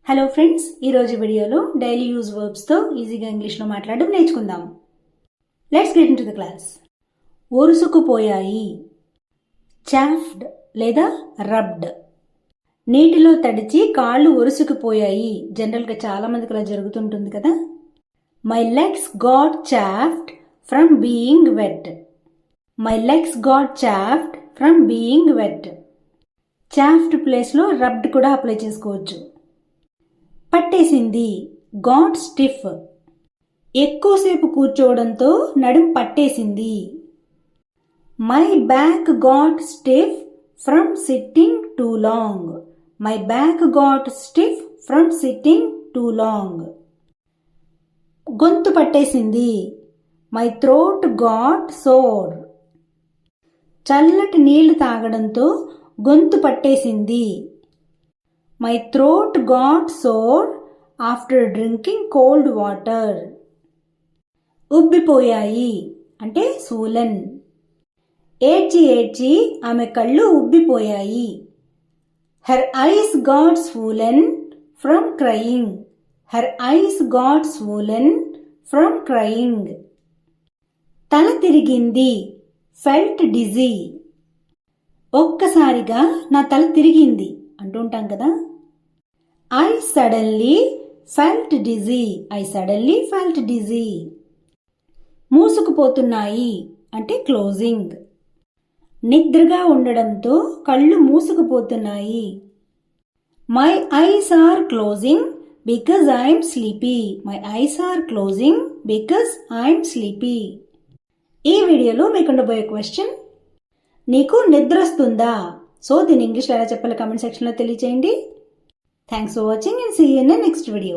Hello friends, ఈరోజు వీడియోలో daily use వర్బ్స్తో ఈజీగా ఇంగ్లీష్లో మాట్లాడడం నేర్చుకుందాం. Let's get into the class. ఒరుసుకుపోయాయి, చాఫ్డ్ లేదా రబ్డ్. నీటిలో తడిచి కాళ్ళు ఒరుసుకుపోయాయి. జనరల్గా చాలా మందికి అలా జరుగుతుంటుంది కదా. My legs got chafed from being wet. My legs got chafed from being wet. Chafed ప్లేస్లో రబ్డ్ కూడా అప్లై చేసుకోవచ్చు. పట్టేసింది, గాట్ స్టిఫ్. ఎక్కువసేపు కూర్చోవడంతో నడుం పట్టేసింది. My back got stiff from sitting two long. My back got stiff from sitting two long. గొంతు పట్టేసింది, my throat got sour. చల్లటి నీళ్లు తాగడంతో గొంతు పట్టేసింది. My throat got sore after drinking cold water. ఉబ్బిపోయాయి అంటే సూలన్. ఏడ్చి ఏడ్చి ఆమె కళ్ళు ఉబ్బిపోయాయి. Her eyes got swollen from crying. Her eyes got swollen from crying. తల తిరిగింది, ఫెల్ట్ డిజీ. ఒక్కసారిగా నా తల తిరిగింది అంటుంటాం కదా. I suddenly felt dizzy. I suddenly felt dizzy. మూసుకుపోతున్నాయి అంటే క్లోజింగ్. నిద్రగా ఉండడంతో కళ్ళు మూసుకుపోతున్నాయి. My eyes are closing because I'm sleepy. My eyes are closing because I'm sleepy. ఈ వీడియోలో మీకు ఉండబోయే క్వశ్చన్, నీకు నిద్ర వస్తుందా? సో దీని ఇంగ్లీష్లో ఎలా చెప్పాలో కామెంట్ సెక్షన్లో తెలియజేయండి. Thanks for watching and see you in the next video.